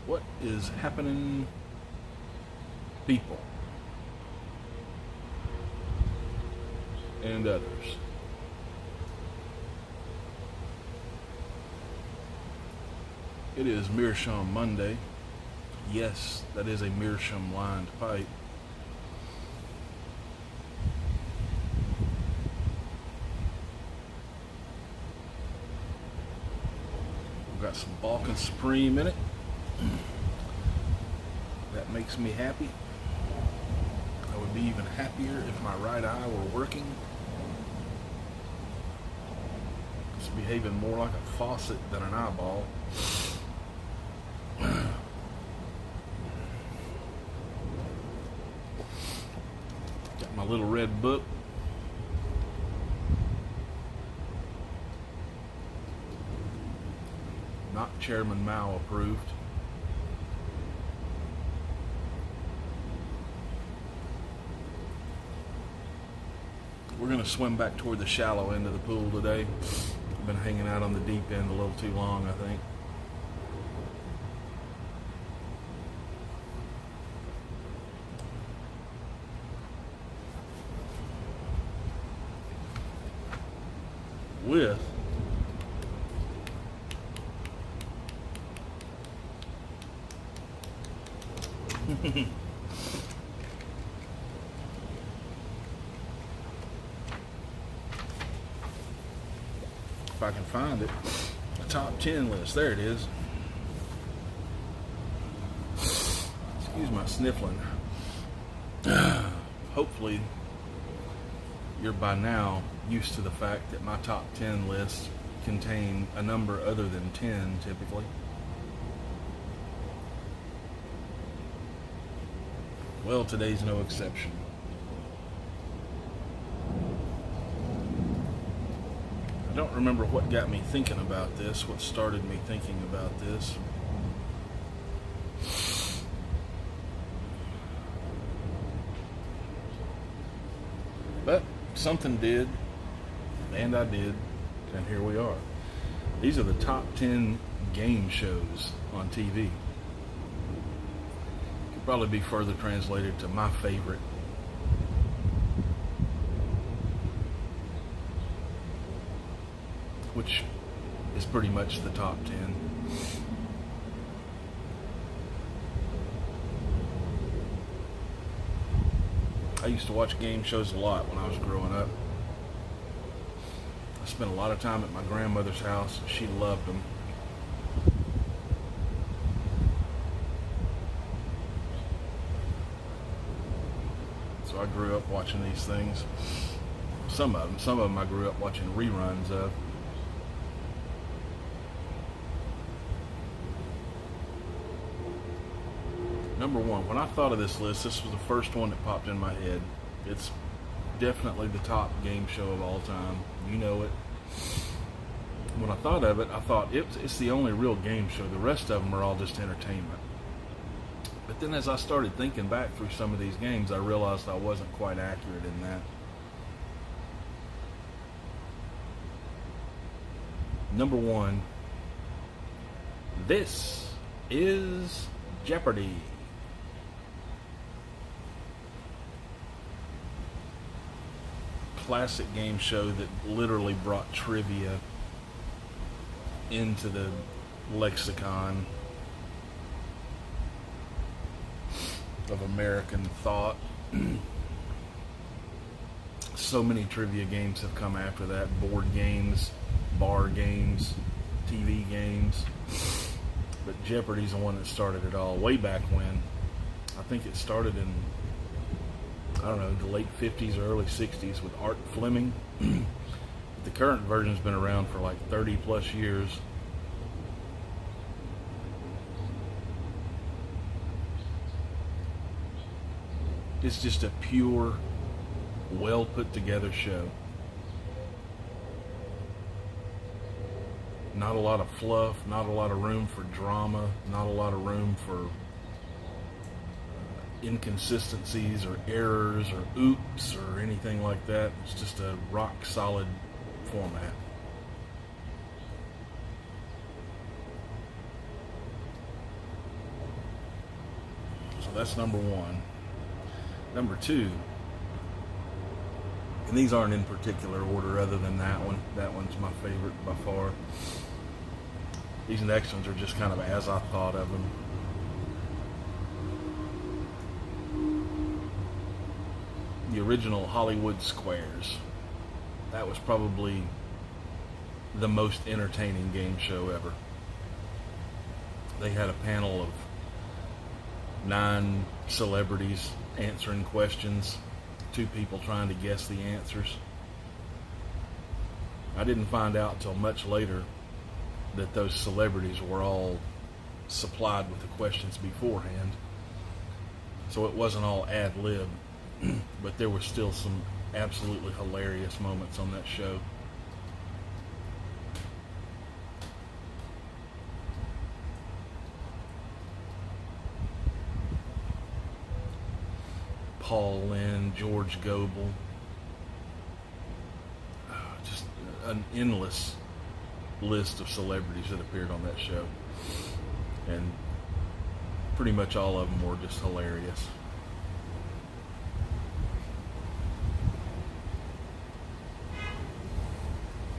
What is happening, people and others? It is Meerschaum Monday. Yes, that is a Meerschaum lined pipe. We've got some Balkan Supreme in it. That makes me happy. I would be even happier if my right eye were working. It's behaving more like a faucet than an eyeball. Got my little red book. Not Chairman Mao approved. We're going to swim back toward the shallow end of the pool today. I've been hanging out on the deep end a little too long, I think. With if I can find it, the top 10 list. There it is. Excuse my sniffling. Hopefully you're by now used to the fact that my top 10 lists contain a number other than 10 typically. Well, today's no exception. I don't remember what got me thinking about this, what started me thinking about this. But something did, and I did, and here we are. These are the top 10 game shows on TV. Could probably be further translated to my favorite. Which is pretty much the top 10. I used to watch game shows a lot when I was growing up. I spent a lot of time at my grandmother's house. She loved them. So I grew up watching these things. Some of them I grew up watching reruns of. Number one, when I thought of this list, this was the first one that popped in my head. It's definitely the top game show of all time. You know it. When I thought of it, I thought it's the only real game show. The rest of them are all just entertainment. But then as I started thinking back through some of these games, I realized I wasn't quite accurate in that. Number one, this is Jeopardy! Classic game show that literally brought trivia into the lexicon of American thought. So many trivia games have come after that. Board games, bar games, TV games. But Jeopardy's the one that started it all way back when. I think it started in, I don't know, the late 50s or early 60s with Art Fleming. The current version's been around for like 30 plus years. It's just a pure, well put together show. Not a lot of fluff, not a lot of room for drama, not a lot of room for inconsistencies or errors or oops or anything like that. It's just a rock solid format. So that's number one. Number two, and these aren't in particular order other than that one. That one's my favorite by far. These next ones are just kind of as I thought of them. The original Hollywood Squares. That was probably the most entertaining game show ever. They had a panel of 9 celebrities answering questions, 2 people trying to guess the answers. I didn't find out till much later that those celebrities were all supplied with the questions beforehand. So it wasn't all ad-lib, but there were still some absolutely hilarious moments on that show. Paul Lynde, George Goebel, just an endless list of celebrities that appeared on that show, and pretty much all of them were just hilarious.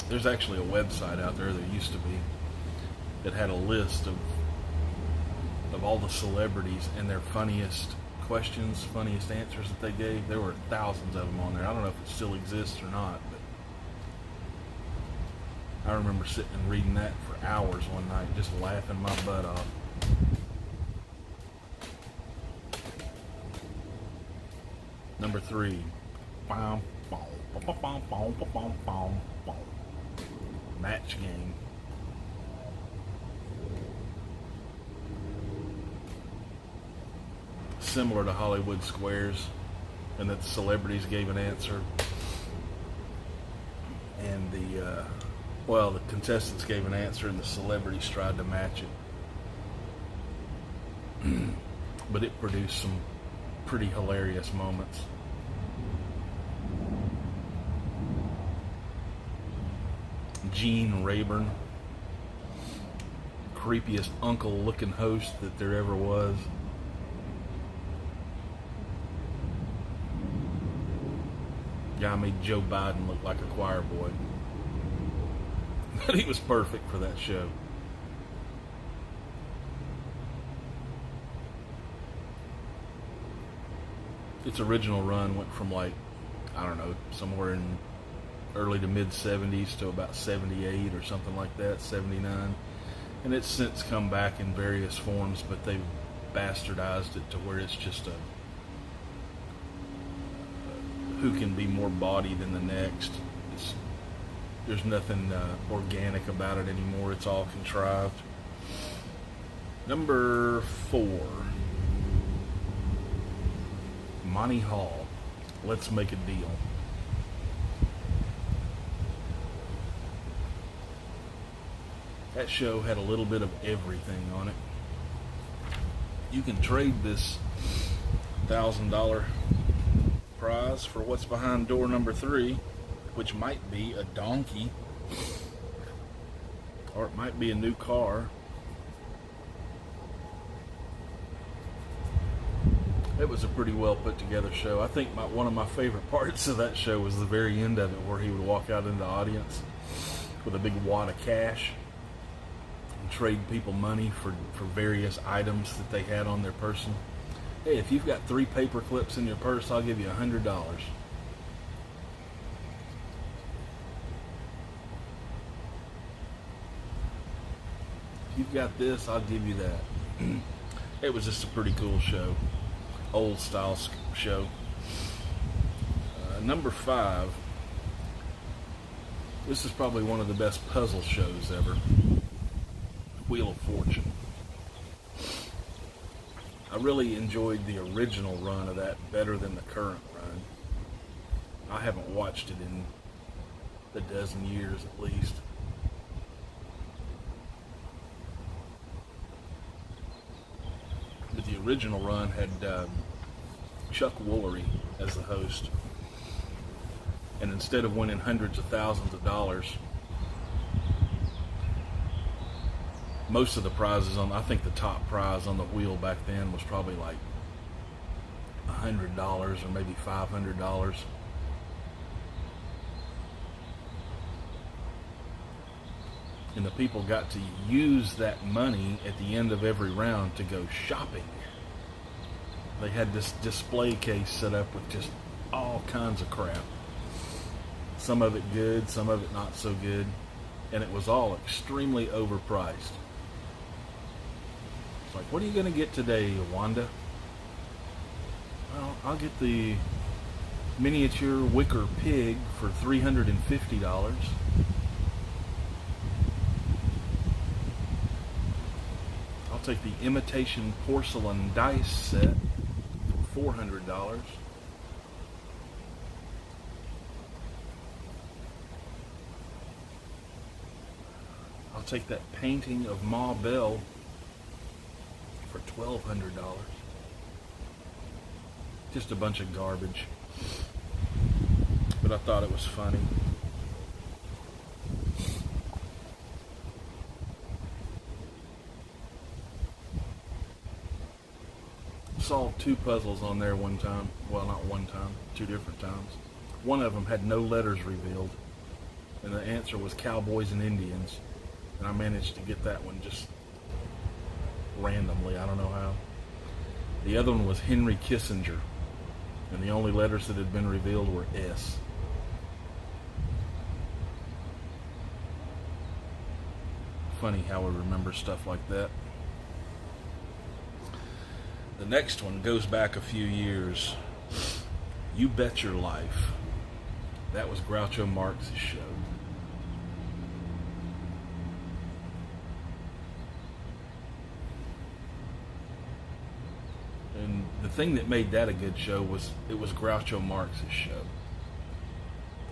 There's actually a website out there, that used to be, that had a list of all the celebrities and their funniest questions, funniest answers that they gave. There were thousands of them on there. I don't know if it still exists or not, but I remember sitting and reading that for hours one night, just laughing my butt off. Number 3. Match game. Similar to Hollywood Squares, and that the celebrities gave an answer, and the contestants gave an answer, and the celebrities tried to match it. But it produced some pretty hilarious moments. Gene Rayburn, creepiest uncle-looking host that there ever was. Guy made Joe Biden look like a choir boy. But he was perfect for that show. Its original run went from somewhere in early to mid 70s to about 78 or something like that, 79. And it's since come back in various forms, but they've bastardized it to where it's just who can be more bawdy than the next. There's nothing organic about it anymore. It's all contrived. Number 4. Monty Hall. Let's Make a Deal. That show had a little bit of everything on it. You can trade this $1,000 prize for what's behind door number 3, which might be a donkey, or it might be a new car. It was a pretty well put together show. I think one of my favorite parts of that show was the very end of it, where he would walk out into the audience with a big wad of cash and trade people money for various items that they had on their person. Hey, if you've got 3 paper clips in your purse, I'll give you $100. If you've got this, I'll give you that. It was just a pretty cool show. Old style show. Number 5. This is probably one of the best puzzle shows ever. Wheel of Fortune. I really enjoyed the original run of that better than the current run. I haven't watched it in a dozen years at least. But the original run had Chuck Woolery as the host. And instead of winning hundreds of thousands of dollars, most of the prizes I think the top prize on the wheel back then was probably like $100 or maybe $500. And the people got to use that money at the end of every round to go shopping. They had this display case set up with just all kinds of crap. Some of it good, some of it not so good. And it was all extremely overpriced. It's like, what are you going to get today, Wanda? Well, I'll get the miniature wicker pig for $350. I'll take the imitation porcelain dice set for $400. I'll take that painting of Ma Bell for $1,200. Just a bunch of garbage. But I thought it was funny. Saw two puzzles on there one time. Well, not one time, two different times. One of them had no letters revealed, and the answer was cowboys and Indians. And I managed to get that one just randomly. I don't know how. The other one was Henry Kissinger, and the only letters that had been revealed were S. Funny how we remember stuff like that. The next one goes back a few years. You Bet Your Life. That was Groucho Marx's show. And the thing that made that a good show was it was Groucho Marx's show.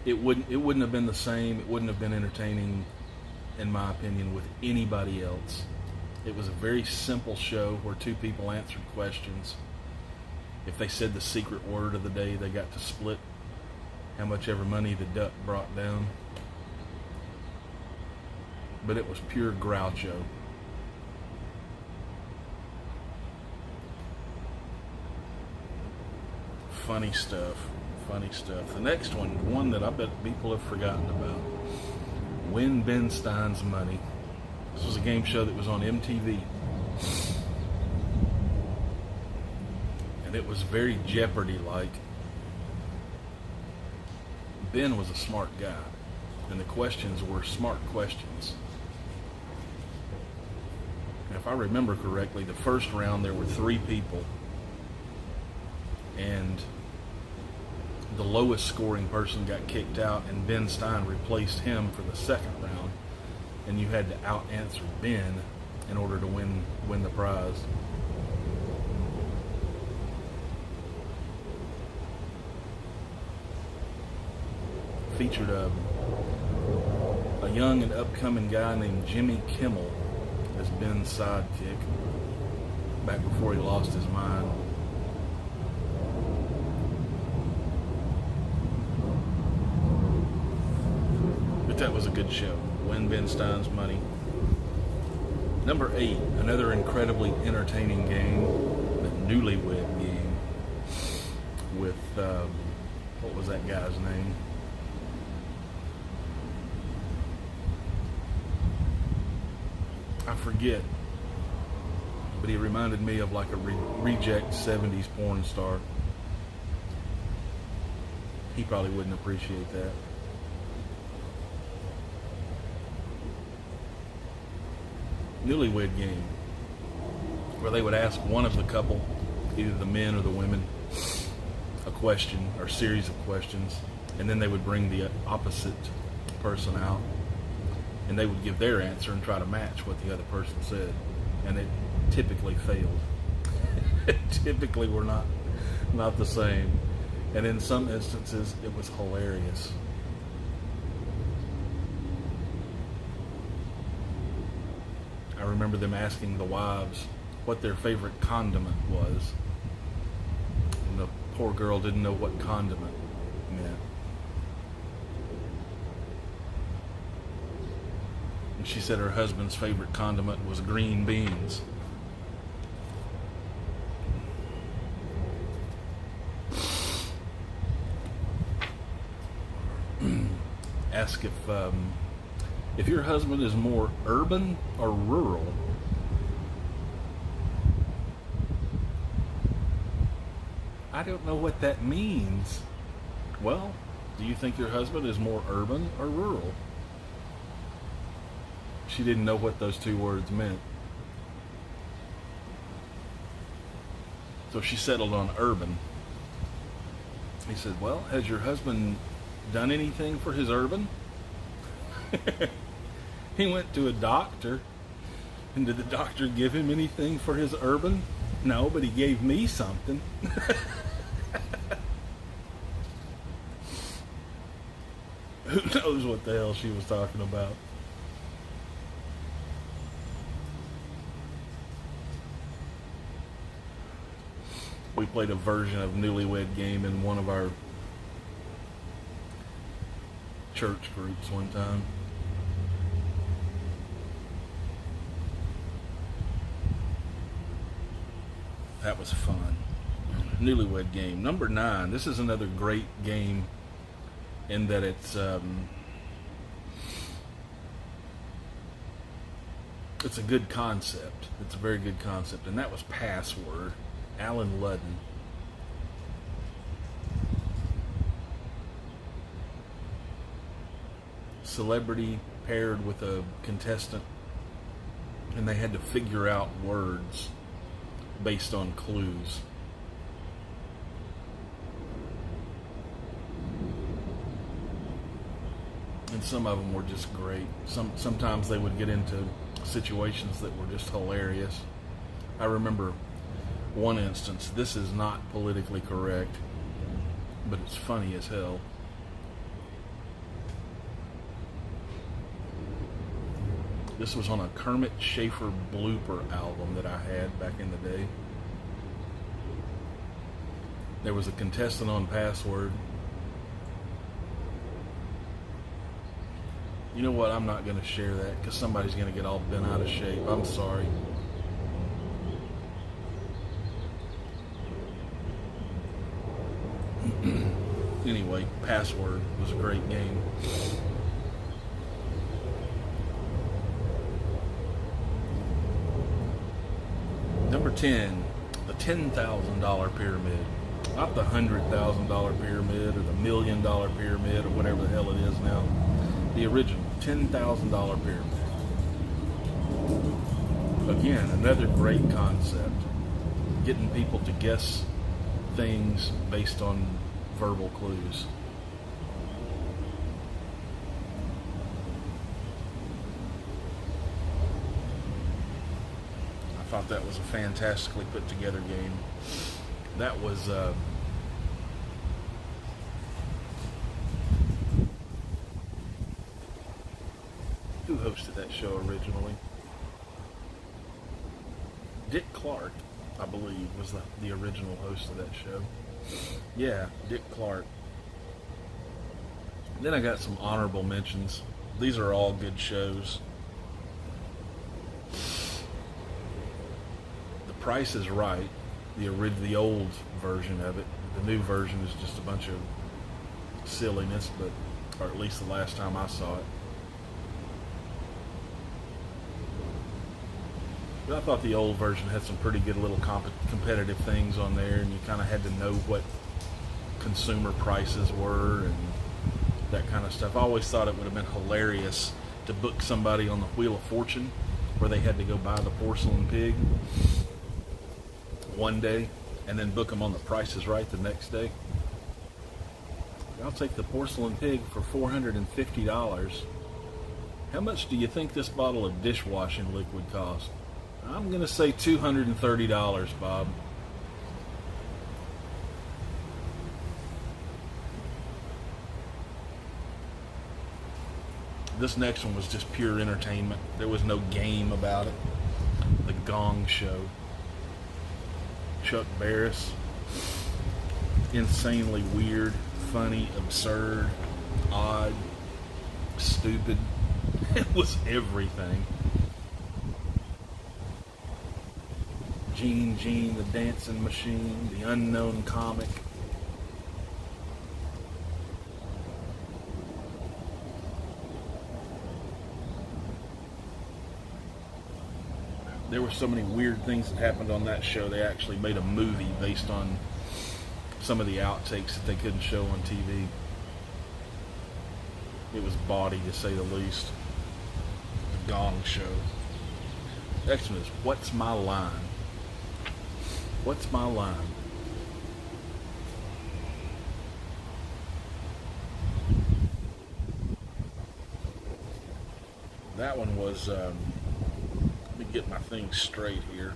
It wouldn't have been the same. It wouldn't have been entertaining, in my opinion, with anybody else. It was a very simple show where two people answered questions. If they said the secret word of the day, they got to split how much ever money the duck brought down. But it was pure Groucho. Funny stuff. Funny stuff. The next one that I bet people have forgotten about. Win Ben Stein's Money. This was a game show that was on MTV. And it was very Jeopardy-like. Ben was a smart guy, and the questions were smart questions. And if I remember correctly, the first round there were 3 people, and the lowest scoring person got kicked out, and Ben Stein replaced him for the second round. And you had to out-answer Ben in order to win the prize. Featured a young and upcoming guy named Jimmy Kimmel as Ben's sidekick back before he lost his mind. But that was a good show. Win Ben Stein's Money. Number 8, another incredibly entertaining game, the Newlywed Game, with what was that guy's name? I forget, but he reminded me of like a reject 70s porn star. He probably wouldn't appreciate that. Newlywed Game, where they would ask one of the couple, either the men or the women, a question or series of questions, and then they would bring the opposite person out, and they would give their answer and try to match what the other person said, and it typically failed. Typically were not the same, and in some instances it was hilarious. I remember them asking the wives what their favorite condiment was, and the poor girl didn't know what condiment meant. And she said her husband's favorite condiment was green beans. Ask if your husband is more urban or rural. I don't know what that means. Well, do you think your husband is more urban or rural? She didn't know what those two words meant. So she settled on urban. He said, well, has your husband done anything for his urban? He went to a doctor. And did the doctor give him anything for his urban? No, but he gave me something. Who knows what the hell she was talking about? We played a version of Newlywed Game in one of our church groups one time. That was fun. Newlywed Game. Number 9. This is another great game in that it's a good concept. It's a very good concept. And that was Password. Alan Ludden. Celebrity paired with a contestant, and they had to figure out words based on clues. And some of them were just great. Sometimes they would get into situations that were just hilarious. I remember one instance. This is not politically correct, but it's funny as hell. This was on a Kermit Schaefer blooper album that I had back in the day. There was a contestant on Password. You know what? I'm not going to share that because somebody's going to get all bent out of shape. I'm sorry. Anyway, Password was a great game. Number 10, the $10,000 pyramid. Not the $100,000 pyramid or the $1 million pyramid or whatever the hell it is now. The original $10,000 pyramid. Again, another great concept. Getting people to guess things based on verbal clues. I thought that was a fantastically put together game. That was who hosted that show originally? Dick Clark, I believe, was the original host of that show. Yeah, Dick Clark. Then I got some honorable mentions. These are all good shows. The Price is Right, the old version of it. The new version is just a bunch of silliness, or at least the last time I saw it. But I thought the old version had some pretty good little competitive things on there, and you kind of had to know what consumer prices were and that kind of stuff. I always thought it would have been hilarious to book somebody on the Wheel of Fortune where they had to go buy the porcelain pig one day and then book them on the Price is Right the next day. I'll take the porcelain pig for $450. How much do you think this bottle of dishwashing liquid cost? I'm going to say $230, Bob. This next one was just pure entertainment. There was no game about it. The Gong Show. Chuck Barris. Insanely weird, funny, absurd, odd, stupid. It was everything. Gene, the dancing machine, the unknown comic. there were so many weird things that happened on that show. They actually made a movie based on some of the outtakes that they couldn't show on TV. It was bawdy, to say the least. The Gong Show. Next one is, what's my line? What's my line? That one was, let me get my thing straight here.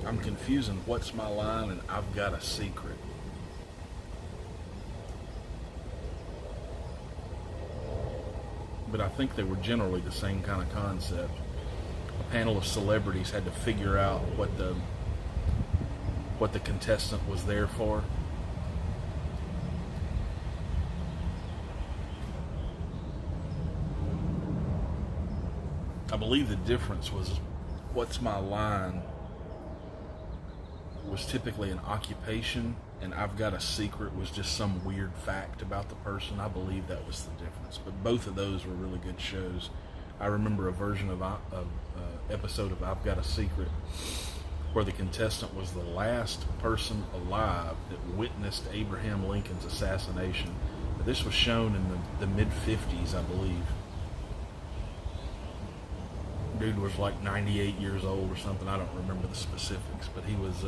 I'm confusing what's my line and I've got a secret. But I think they were generally the same kind of concept. A panel of celebrities had to figure out what the contestant was there for. I believe the difference was, what's my line was typically an occupation, and I've got a secret was just some weird fact about the person. I believe that was the difference. But both of those were really good shows. I remember a version of episode of I've Got a Secret where the contestant was the last person alive that witnessed Abraham Lincoln's assassination. This was shown in the mid-50s, I believe. Dude was like 98 years old or something. I don't remember the specifics, but he was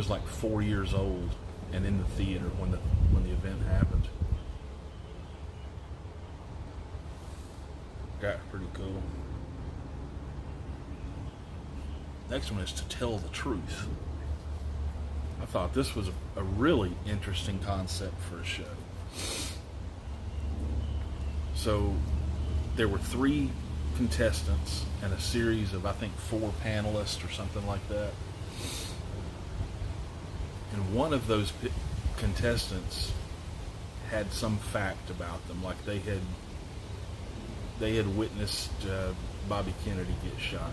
like 4 years old and in the theater when the event happened. Got pretty cool. Next one is to tell the truth. I thought this was a really interesting concept for a show. So there were 3 contestants and a series of, I think, 4 panelists or something like that. And one of those contestants had some fact about them, like they had witnessed Bobby Kennedy get shot.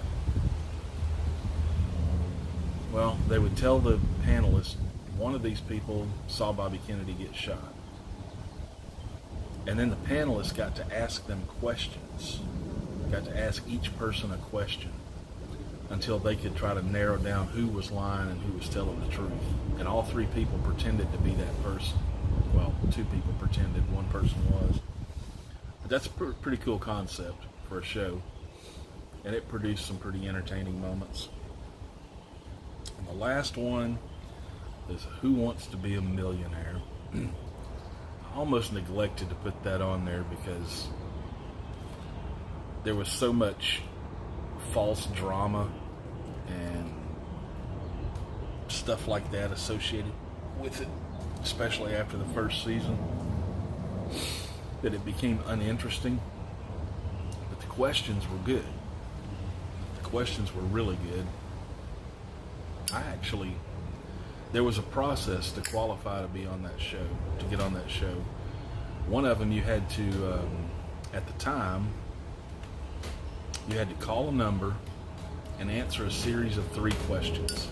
Well, they would tell the panelists, one of these people saw Bobby Kennedy get shot. And then the panelists got to ask them questions. Got to ask each person a question until they could try to narrow down who was lying and who was telling the truth. And all 3 people pretended to be that person. Well, 2 people pretended, 1 person was. But that's a pretty cool concept for a show. And it produced some pretty entertaining moments. And the last one is Who Wants to Be a Millionaire? I almost neglected to put that on there because there was so much false drama and stuff like that associated with it, especially after the first season, that it became uninteresting. But the questions were good. The questions were really good. There was a process to qualify to be on that show, to get on that show. One of them, you had to, at the time, you had to call a number and answer a series of 3 questions.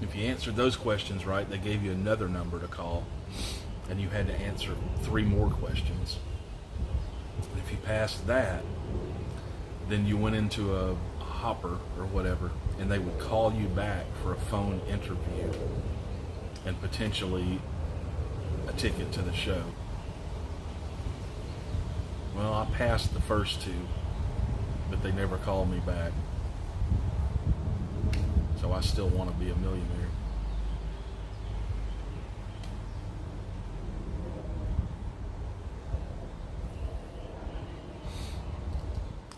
If you answered those questions right, they gave you another number to call, and you had to answer 3 more questions. If you passed that, then you went into a hopper or whatever, and they would call you back for a phone interview and potentially a ticket to the show. Well, I passed the first 2, but they never called me back. So I still want to be a millionaire.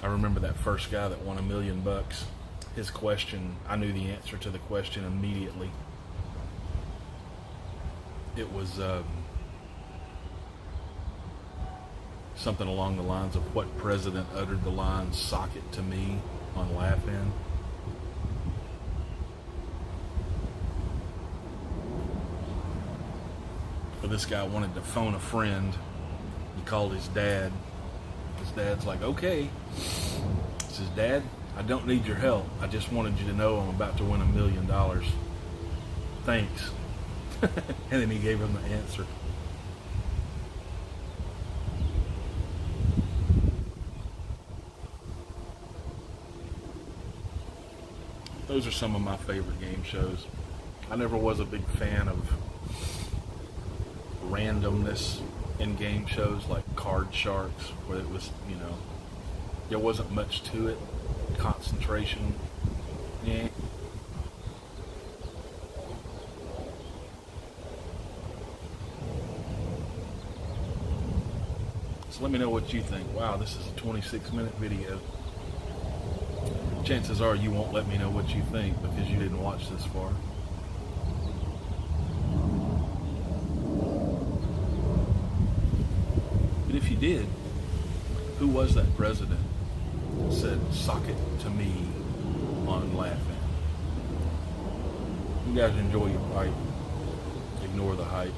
I remember that first guy that won $1 million. His question, I knew the answer to the question immediately. It was something along the lines of, what president uttered the line, "Sock it to me," on Laugh-In? But this guy wanted to phone a friend. He called his dad. His dad's like, "Okay." He says, "Dad, I don't need your help. I just wanted you to know I'm about to win $1 million." Thanks. And then he gave him the answer. Those are some of my favorite game shows. I never was a big fan of randomness in game shows like Card Sharks, where it was, there wasn't much to it. Concentration, yeah. So let me know what you think. Wow, this is a 26-minute video. Chances are you won't let me know what you think because you didn't watch this far. But if you did, who was that president that said, "Sock it to me" on Laughing? You guys enjoy your pipe. Ignore the hype.